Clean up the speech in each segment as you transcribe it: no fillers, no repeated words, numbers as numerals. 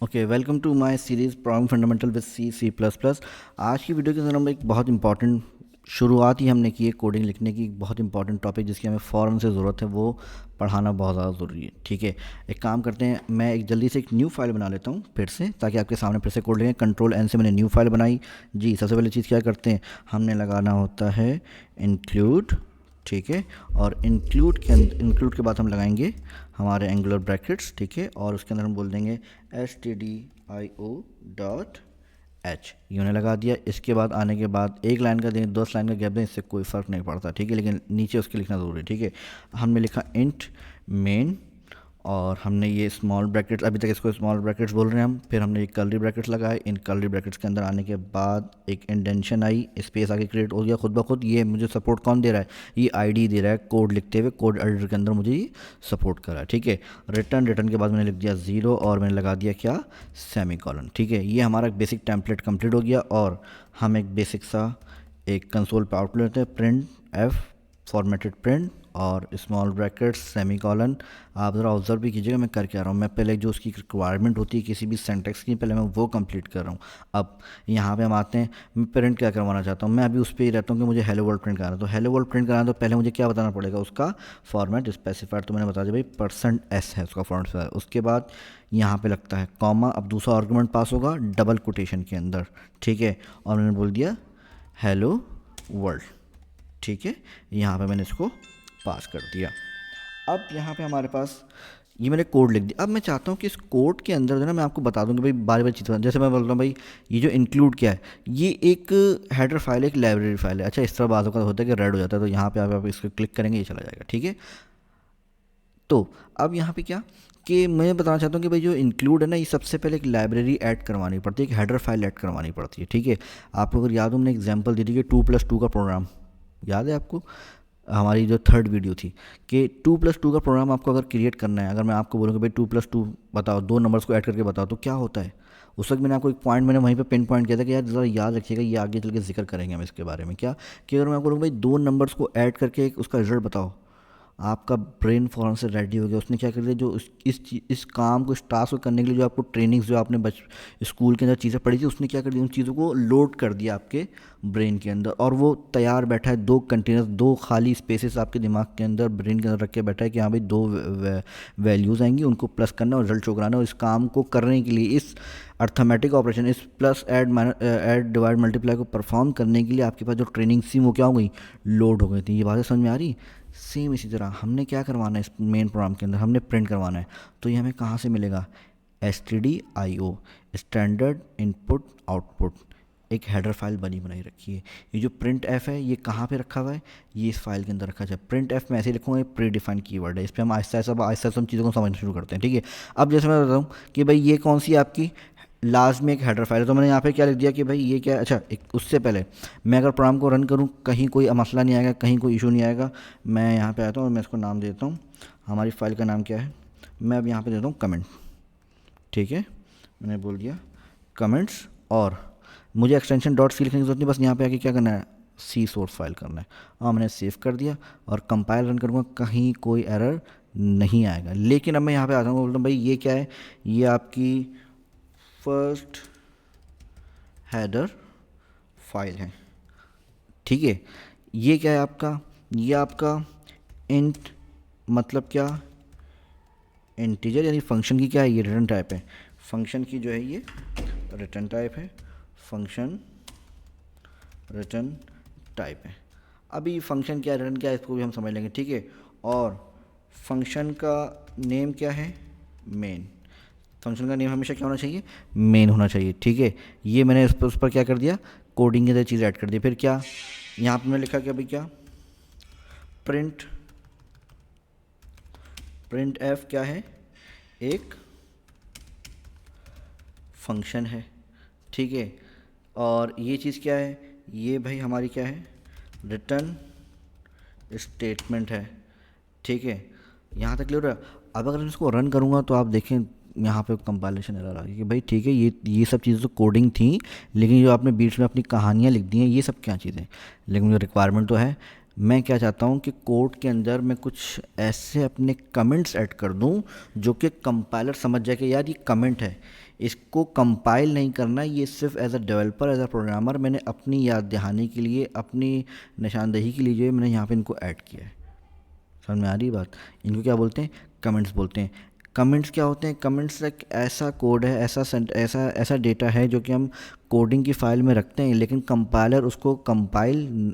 Okay, welcome to my series programming fundamental with C plus plus. आज की video के अंदर हम एक बहुत इंपॉर्टेंट शुरुआत ही हमने की है कोडिंग लिखने की। एक बहुत इंपॉर्टेंट टॉपिक जिसकी हमें फ़ौरन से ज़रूरत है, वो पढ़ाना बहुत ज़्यादा ज़रूरी है। ठीक है, एक काम करते हैं, मैं एक जल्दी से एक न्यू फाइल बना लेता हूँ फिर से, ताकि आपके सामने फिर से कोड लिखें। कंट्रोल एन से मैंने न्यू फाइल बनाई जी। सबसे पहले चीज़ क्या करते हैं, हमने लगाना होता है इंक्लूड। ठीक है, और इंक्लूड के बाद हम लगाएंगे हमारे एंगुलर ब्रैकेट्स। ठीक है, और उसके अंदर हम बोल देंगे stdio.h। यूँ लगा दिया। इसके बाद आने के बाद एक लाइन का दें, 10 लाइन का गैप दें, इससे कोई फ़र्क नहीं पड़ता। ठीक है, लेकिन नीचे उसके लिखना ज़रूरी है। ठीक है, हमने लिखा इंट मेन, और हमने ये स्मॉल ब्रैकेट्स, अभी तक इसको स्मॉल ब्रैकेट्स बोल रहे हैं हम। फिर हमने ये कर्ली ब्रैकेट्स लगाए। इन कर्ली ब्रैकेट्स के अंदर आने के बाद एक इंडेंशन आई, स्पेस आगे क्रिएट हो गया खुद ब खुद। ये मुझे सपोर्ट कौन दे रहा है, ये आईडी दे रहा है कोड लिखते हुए। कोड एडिटर के अंदर मुझे ये सपोर्ट कर रहा है। ठीक है, रिटर्न के बाद मैंने लिख दिया 0 और मैंने लगा दिया क्या, सेमीकोलन। ठीक है, ये हमारा बेसिक टेम्पलेट कंप्लीट हो गया। और हम एक बेसिक सा एक कंसोल पर आउटपुट लेते हैं, प्रिंट एफ फॉर्मेटेड प्रिंट और स्मॉल ब्रैकेट्स सेमीकोलन। आप ज़रा ऑब्जर्व भी कीजिएगा मैं कर क्या रहा हूँ। मैं पहले जो उसकी रिक्वायरमेंट होती है किसी भी सेंटेक्स की, पहले मैं वो कंप्लीट कर रहा हूँ। अब यहाँ पे हम आते हैं, मैं प्रिंट क्या करवाना चाहता हूँ। मैं अभी उस पर ही रहता हूँ कि मुझे हेलो वर्ल्ड प्रिंट कराना है। तो हेलो वर्ल्ड प्रिंट कराना है तो पहले मुझे क्या बताना पड़ेगा, उसका फॉर्मेट स्पेसिफाइड। तो मैंने बता दिया भाई %s है उसका फॉर्मेट। उसके बाद यहाँ पे लगता है कॉमा। अब दूसरा आर्गूमेंट पास होगा डबल कोटेशन के अंदर। ठीक है, और मैंने बोल दिया हेलो वर्ल्ड। ठीक है, यहाँ पे मैंने इसको पास कर दिया। अब यहाँ पे हमारे पास ये मैंने कोड लिख दिया। अब मैं चाहता हूँ कि इस कोड के अंदर जो ना, मैं आपको बता दूँ कि भाई बारी बारी चीज़ें, जैसे मैं बोल रहा हूँ भाई ये जो इंक्लूड क्या है, ये एक हेडर फाइल है, एक लाइब्रेरी फाइल है। अच्छा, इस तरह बातों का होता है कि रेड हो जाता है, तो यहाँ पे आप इसको क्लिक करेंगे, ये चला जाएगा। ठीक है, तो अब यहाँ पे क्या कि मैं बताना चाहता हूँ कि भाई जो इंक्लूड है ना, ये सबसे पहले एक लाइब्रेरी ऐड करवानी पड़ती है, एक हेडर फाइल ऐड करवानी पड़ती है। ठीक है, आपको अगर याद हो, मैंने एग्जांपल दी थी कि 2+2 का प्रोग्राम याद है आपको, हमारी जो थर्ड वीडियो थी कि 2+2 का प्रोग्राम आपको अगर क्रिएट करना है। अगर मैं आपको बोलूँ कि भाई 2+2 बताओ, दो नंबर्स को ऐड करके बताओ, तो क्या होता है। उस वक्त मैंने आपको एक पॉइंट मैंने वहीं पे पिन पॉइंट किया था कि यार ज़रा याद रखिएगा, ये आगे चल के जिक्र करेंगे हम इसके बारे में। क्या कि अगर मैं आपको बोलूँ भाई दो नंबर्स को ऐड करके एक उसका रिजल्ट बताओ, आपका ब्रेन फ़ौरन से रेडी हो गया। उसने क्या कर दिया, जो इस काम को, इस टास्क को करने के लिए जो आपको ट्रेनिंग्स, जो आपने स्कूल के अंदर चीज़ें पढ़ी थी, उसने क्या कर दिया, उन चीज़ों को लोड कर दिया आपके ब्रेन के अंदर, और वो तैयार बैठा है। दो कंटेनर्स, दो खाली स्पेसेस आपके दिमाग के अंदर, ब्रेन के अंदर रख के बैठा है कि हाँ भाई दो वैल्यूज़ आएंगी, उनको प्लस करना और रिजल्ट शो कराना। और इस काम को करने के लिए, इस अर्थमेटिक ऑपरेशन, इस प्लस ऐड डिवाइड मल्टीप्लाई को परफॉर्म करने के लिए आपके पास जो ट्रेनिंग थी वो क्या हो गई, लोड हो गई थी। ये बातें समझ में आ रही। सेम इसी तरह हमने क्या करवाना है, इस मेन प्रोग्राम के अंदर हमने प्रिंट करवाना है। तो ये हमें कहाँ से मिलेगा, stdio, स्टैंडर्ड इनपुट आउटपुट। एक हेडर फाइल बनी बनाई रखी है। ये जो प्रिंट एफ है, ये कहाँ पे रखा हुआ है, ये इस फाइल के अंदर रखा जाए। प्रिंट एफ मैं ऐसे ही लिखूँगा, ये प्री डिफाइंड कीवर्ड है। इस पर हम आहिस्ता आहिस्ता हम चीज़ों को समझना शुरू करते हैं। ठीक है, अब जैसे मैं बताऊँ कि भाई ये कौन सी आपकी लास्ट में एक हेडर फाइल है, तो मैंने यहाँ पे क्या लिख दिया कि भाई ये क्या है। अच्छा, एक उससे पहले मैं अगर प्रोग्राम को रन करूँ, कहीं कोई मसला नहीं आएगा, कहीं कोई इशू नहीं आएगा। मैं यहाँ पे आता हूँ और मैं इसको नाम देता हूँ, हमारी फाइल का नाम क्या है, मैं अब यहाँ पे देता हूँ कमेंट। ठीक है, मैंने बोल दिया कमेंट्स, और मुझे एक्सटेंशन डॉट सी लिखने की जरूरत नहीं, बस यहाँ पे आके क्या करना है, सी सोर्स फाइल करना है। और मैंने सेव कर दिया और कंपाइल रन करूँगा, कहीं कोई एरर नहीं आएगा। लेकिन अब मैं यहाँ पे आता हूँ, बोलता हूँ भाई ये क्या है, ये आपकी फर्स्ट हेडर फाइल है। ठीक है, ये क्या है आपका, ये आपका इंट, मतलब क्या, इंटीजर यानी फंक्शन की क्या है, ये रिटर्न टाइप है। फंक्शन की जो है ये रिटर्न टाइप है, फंक्शन रिटर्न टाइप है। अभी फंक्शन क्या है, रिटर्न क्या है, इसको भी हम समझ लेंगे। ठीक है, और फंक्शन का नेम क्या है, मेन। फंक्शन का नेम हमेशा क्या होना चाहिए, मेन होना चाहिए। ठीक है, ये मैंने उस पर क्या कर दिया, कोडिंग की तरह चीज़ ऐड कर दी। फिर क्या, यहाँ पर मैंने लिखा कि अभी क्या, प्रिंट प्रिंट एफ क्या है, एक फंक्शन है। ठीक है, और ये चीज़ क्या है, ये भाई हमारी क्या है, रिटर्न स्टेटमेंट है। ठीक है, यहाँ तक क्लियर है। अब अगर मैं इसको रन करूँगा तो आप देखें यहाँ पे कंपाइलेशन एरर आ गई कि भाई ठीक है, ये सब चीज़ें तो कोडिंग थी, लेकिन जो आपने बीच में अपनी कहानियाँ लिख दी हैं, ये सब क्या चीज़ें, लेकिन मुझे रिक्वायरमेंट तो है मैं क्या चाहता हूँ कि कोड के अंदर मैं कुछ ऐसे अपने कमेंट्स ऐड कर दूँ जो कि कंपाइलर समझ जाए कि यार ये कमेंट है, इसको कंपाइल नहीं करना, ये सिर्फ as a developer, as a programmer मैंने अपनी याद दहानी के लिए, अपनी निशानदेही के लिए जो है मैंने यहाँ पे इनको ऐड किया है। समझ में आ रही बात? इनको क्या बोलते हैं? कमेंट्स बोलते हैं। कमेंट्स क्या होते हैं? कमेंट्स एक ऐसा कोड है, ऐसा ऐसा डेटा है जो कि हम कोडिंग की फाइल में रखते हैं, लेकिन कंपाइलर उसको कंपाइल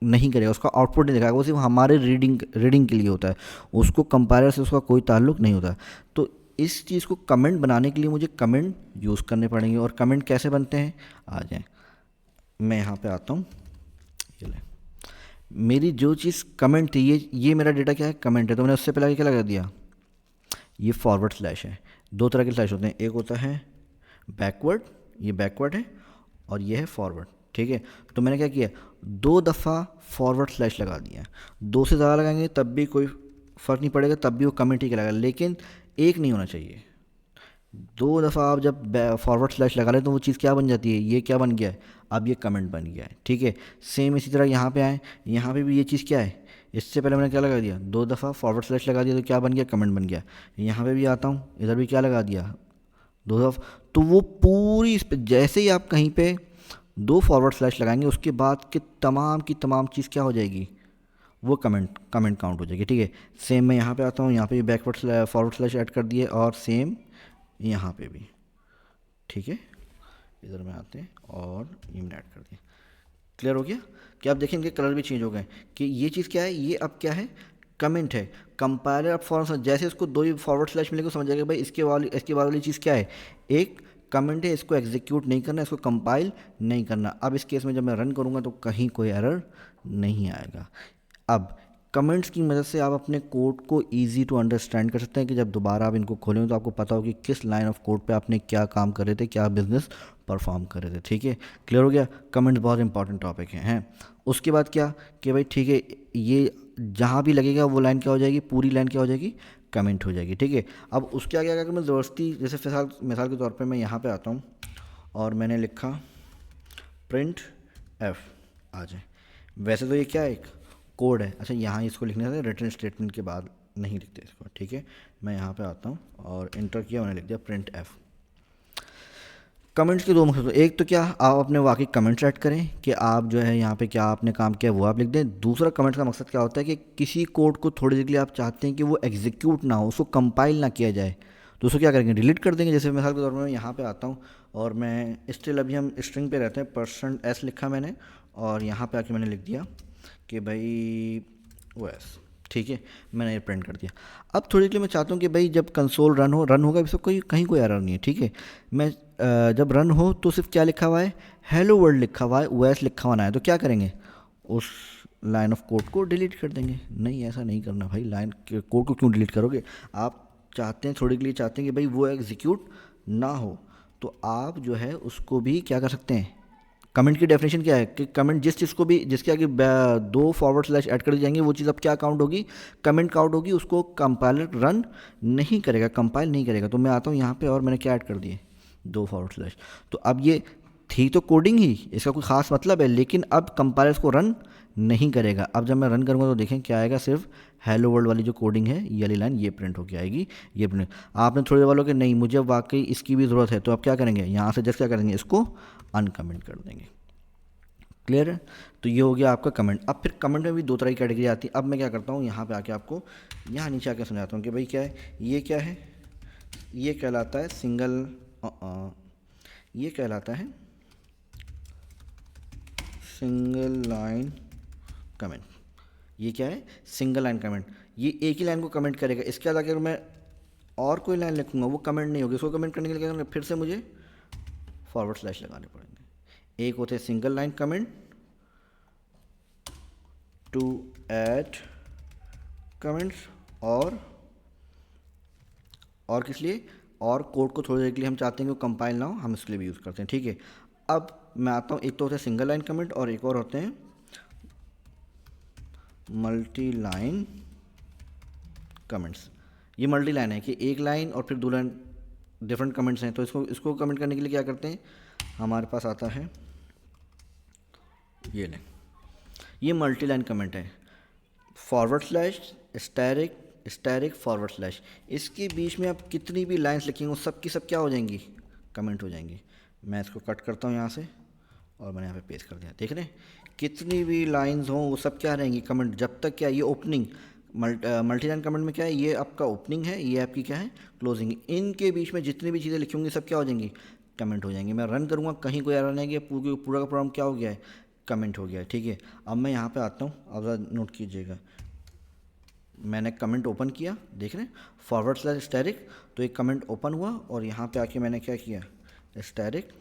नहीं करेगा, उसका आउटपुट नहीं दिखाएगा, वो सिर्फ हमारे रीडिंग के लिए होता है, उसको कंपाइलर से उसका कोई ताल्लुक नहीं होता। तो इस चीज़ को कमेंट बनाने के लिए मुझे कमेंट यूज़ करने पड़ेंगे। और कमेंट कैसे बनते हैं? आ जाएं, मैं यहाँ पे आता हूँ। ये ले, मेरी जो चीज़ कमेंट थी, ये मेरा डेटा क्या है? कमेंट है। तो मैंने उससे पहले क्या लगा दिया? ये फॉरवर्ड स्लैश है। दो तरह के स्लैश होते हैं, एक होता है बैकवर्ड, ये बैकवर्ड है, और ये है फॉरवर्ड। ठीक है, तो मैंने क्या किया? 2 दफ़ा फॉरवर्ड स्लैश लगा दिया। 2 से ज़्यादा लगाएंगे तब भी कोई फ़र्क नहीं पड़ेगा, तब भी वो कमेंट ही कहलाएगा, लेकिन एक नहीं होना चाहिए। 2 दफ़ा आप जब फॉरवर्ड स्लैश लगा लें तो वो चीज़ क्या बन जाती है? ये क्या बन गया है? अब ये कमेंट बन गया है। ठीक है, सेम इसी तरह यहाँ पे आए, यहाँ पे भी ये चीज़ क्या है? इससे पहले मैंने क्या लगा दिया? 2 दफ़ा फॉरवर्ड स्लैश लगा दिया तो क्या बन गया? कमेंट बन गया। यहाँ पे भी आता हूँ, इधर भी क्या लगा दिया? 2 दफ़ा। तो वो पूरी इस पे जैसे ही आप कहीं पे 2 फॉरवर्ड स्लैश लगाएंगे, उसके बाद की तमाम चीज़ क्या हो जाएगी? वो कमेंट काउंट हो जाएगी। ठीक है, सेम मैं यहाँ पे आता हूँ, यहाँ पे भी बैकवर्ड फॉरवर्ड स्लैश ऐड कर दिए, और सेम यहाँ पे भी। ठीक है, इधर में आते हैं और ये मैंने ऐड कर दिया। क्लियर हो गया? कि आप देखें इनके कलर भी चेंज हो गए, कि ये चीज़ क्या है? ये अब क्या है? कमेंट है। कंपाइलर अब फॉरवर्ड, जैसे इसको 2 ही फॉरवर्ड स्लैश मिलेगा, समझ जाएगा भाई इसके बाद वाली चीज़ क्या है? एक कमेंट है, इसको एग्जीक्यूट नहीं करना, इसको कंपाइल नहीं करना। अब इस केस में जब मैं रन करूँगा तो कहीं कोई एरर नहीं आएगा। अब कमेंट्स की मदद से आप अपने कोड को ईजी टू अंडरस्टैंड कर सकते हैं, कि जब दोबारा आप इनको खोलें तो आपको पता हो कि किस लाइन ऑफ कोड पे आपने क्या काम कर रहे थे, क्या बिजनेस परफॉर्म कर रहे थे। ठीक है, क्लियर हो गया? कमेंट्स बहुत इंपॉर्टेंट टॉपिक हैं। उसके बाद क्या कि भाई ठीक है, ये जहाँ भी लगेगा वो लाइन क्या हो जाएगी? पूरी लाइन क्या हो जाएगी? कमेंट हो जाएगी। ठीक है, अब उसके आगे अगर मैं ज़बरदस्ती, जैसे मिसाल के तौर पर मैं यहाँ पर आता हूँ और मैंने लिखा प्रिंट एफ आ जाए। वैसे तो ये क्या है? एक कोड है। अच्छा, यहाँ इसको लिखने से रिटर्न स्टेटमेंट के बाद नहीं लिखते इसको। ठीक है, मैं यहाँ पे आता हूँ और इंटर किया, मैंने लिख दिया प्रिंट एफ। कमेंट्स के 2 मकसद, एक तो क्या आप अपने वाकई कमेंट्स ऐड करें कि आप जो है यहाँ पे क्या आपने काम किया वो आप लिख दें। दूसरा कमेंट्स का मकसद क्या होता है कि किसी कोड को थोड़ी देर के लिए आप चाहते हैं कि वो एग्जीक्यूट ना हो, उसको कंपाइल ना किया जाए, तो उसको क्या करेंगे? डिलीट कर देंगे। जैसे मिसाल के तौर पर मैं यहाँ पे आता हूँ और मैं स्टिल, अभी हम स्ट्रिंग पे रहते हैं, %s लिखा मैंने, और यहाँ पे आके मैंने लिख दिया कि भाई OS। ठीक है, मैंने ये प्रिंट कर दिया। अब थोड़ी देर के लिए मैं चाहता हूँ कि भाई जब कंसोल रन होगा, इसको कहीं कोई एरर नहीं है। ठीक है, मैं जब रन हो तो सिर्फ क्या लिखा हुआ है? हेलो वर्ल्ड लिखा हुआ है, OS लिखा हुआ ना है, तो क्या करेंगे? उस लाइन ऑफ कोड को डिलीट कर देंगे। नहीं, ऐसा नहीं करना भाई। लाइन के कोड को क्यों डिलीट करोगे? आप चाहते हैं, थोड़ी के लिए चाहते हैं कि भाई वो एग्जीक्यूट ना हो, तो आप जो है उसको भी क्या कर सकते हैं? कमेंट की डेफिनेशन क्या है कि कमेंट जिस चीज़ को भी, जिसके आगे 2 फॉरवर्ड स्लैश ऐड कर दी जाएंगे, वो चीज़ अब क्या काउंट होगी? कमेंट काउंट होगी। उसको कंपाइलर रन नहीं करेगा, कंपाइल नहीं करेगा। तो मैं आता हूँ यहाँ पे और मैंने क्या ऐड कर दिए? 2 फॉरवर्ड स्लैश। तो अब ये थी तो कोडिंग ही, इसका कोई ख़ास मतलब है, लेकिन अब कंपाइलर इसको रन नहीं करेगा। अब जब मैं रन करूँगा तो देखें क्या आएगा? सिर्फ हेलो वर्ल्ड वाली जो कोडिंग है, ये वाली लाइन ये प्रिंट होकर आएगी। ये प्रिंट, आपने थोड़ी देर वालों के नहीं, मुझे वाकई इसकी भी ज़रूरत है, तो आप क्या करेंगे? यहाँ से जस्ट क्या करेंगे? इसको अनकमेंट कर देंगे। क्लियर है? तो ये हो गया आपका कमेंट। अब फिर कमेंट में भी 2 तरह की कैटेगरी आती है। अब मैं क्या करता हूँ, यहाँ पे आके आपको यहाँ नीचे आके समझाता हूँ कि भाई क्या है ये, क्या है ये? कहलाता है सिंगल, ये कहलाता है सिंगल लाइन कमेंट। ये क्या है? Single line comment. ये एक ही लाइन को कमेंट करेगा। इसके बाद अगर मैं और कोई लाइन लिखूँगा वो कमेंट नहीं होगी। इसको कमेंट करने के लिए क्या करेंगे? फिर से मुझे फॉरवर्ड स्लैश लगाने पड़ेंगे। एक होते हैं single line comment to add comments, और किस लिए? और कोड को थोड़ी देर के लिए हम चाहते हैं कि वो कंपाइल ना हो, हम इसके लिए भी यूज़ करते हैं। ठीक है, अब मैं आता हूँ, एक तो होता है सिंगल लाइन कमेंट और एक और होते हैं मल्टी लाइन कमेंट्स। ये मल्टी लाइन है कि एक लाइन और फिर 2 लाइन डिफरेंट कमेंट्स हैं। तो इसको कमेंट करने के लिए क्या करते हैं? हमारे पास आता है, ये लें, ये मल्टी लाइन कमेंट है, forward slash asterisk asterisk forward slash, इसके बीच में आप कितनी भी लाइंस लिखेंगे वो सब की सब क्या हो जाएंगी, कमेंट हो जाएंगी। मैं इसको कट करता हूँ यहाँ से और मैंने यहाँ पे पेस्ट कर दिया, देख रहे हैं कितनी भी लाइंस हों वो सब क्या रहेंगी, कमेंट। जब तक क्या ये ओपनिंग मल्टी लाइन कमेंट में क्या है, ये आपका ओपनिंग है, ये आपकी क्या है क्लोजिंग, इनके बीच में जितनी भी चीज़ें लिखी होंगी सब क्या हो जाएंगी, कमेंट हो जाएंगी। मैं रन करूँगा कहीं कोई एरर नहीं गया, पूरा का प्रोग्राम क्या हो गया है, कमेंट हो गया है, ठीक है। अब मैं यहाँ पे आता हूँ, अब ज़रा नोट कीजिएगा, मैंने कमेंट ओपन किया, देख रहे हैं फॉरवर्ड स्लैश स्टैरिक, तो एक कमेंट ओपन हुआ और यहाँ पे आके मैंने क्या किया, स्टैरिक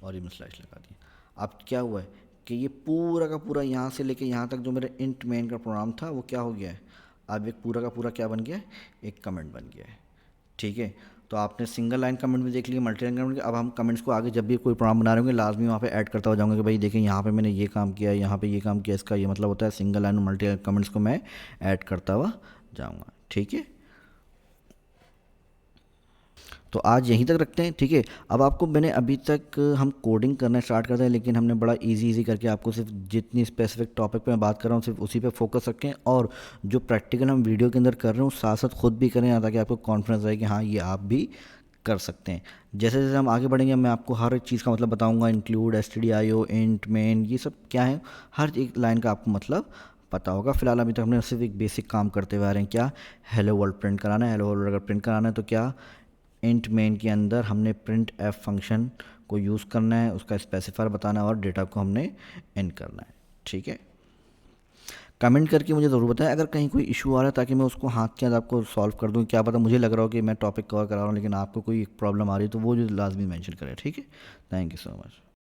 और ये स्लैश लगा दिया। अब क्या हुआ है कि ये पूरा का पूरा यहाँ से लेके यहाँ तक जो मेरा इंट मेन का प्रोग्राम था वो क्या हो गया है, अब एक पूरा का पूरा क्या बन गया है, एक कमेंट बन गया है, ठीक है। तो आपने सिंगल लाइन कमेंट भी देख लिया, मल्टी लाइन कमेंट। अब हम कमेंट्स को आगे जब भी कोई प्रोग्राम बना रहे होंगे लाजमी वहाँ पे ऐड करता हो जाऊँगा कि भाई देखिए यहाँ पे मैंने ये काम किया, यहाँ पे ये काम किया, इसका ये मतलब होता है सिंगल लाइन और मल्टी लाइन कमेंट्स को मैं ऐड करता हुआ जाऊँगा, ठीक है। तो आज यहीं तक रखते हैं, ठीक है। अब आपको मैंने अभी तक हम कोडिंग करना स्टार्ट करते हैं, लेकिन हमने बड़ा इजी करके आपको सिर्फ जितनी स्पेसिफिक टॉपिक पे मैं बात कर रहा हूँ सिर्फ उसी पे फोकस रखें, और जो प्रैक्टिकल हम वीडियो के अंदर कर रहे हैं साथ साथ खुद भी करें, ताकि आपको कॉन्फिडेंस रहे कि हाँ ये आप भी कर सकते हैं। जैसे जैसे हम आगे बढ़ेंगे मैं आपको हर एक चीज़ का मतलब बताऊँगा, इंक्लूड, stdio, इंट, मेन, ये सब क्या है, हर एक लाइन का आपको मतलब पता होगा। फिलहाल अभी तक हमने सिर्फ एक बेसिक काम करते हुए आ रहे हैं, क्या, हेलो वर्ल्ड प्रिंट कराना है। हेलो वर्ल्ड अगर प्रिंट कराना है तो क्या, इंट मेन के अंदर हमने प्रिंट एफ फंक्शन को यूज़ करना है, उसका स्पेसिफायर बताना है और डेटा को हमने एंड करना है, ठीक है। कमेंट करके मुझे ज़रूर बताएं अगर कहीं कोई इशू आ रहा है, ताकि मैं उसको हाथ के अंदर आपको सॉल्व कर दूं। क्या पता मुझे लग रहा हो कि मैं टॉपिक कवर करा रहा हूँ लेकिन आपको कोई प्रॉब्लम आ रही है, तो वो जो लाजमी मेंशन करें, ठीक है। Thank you so much.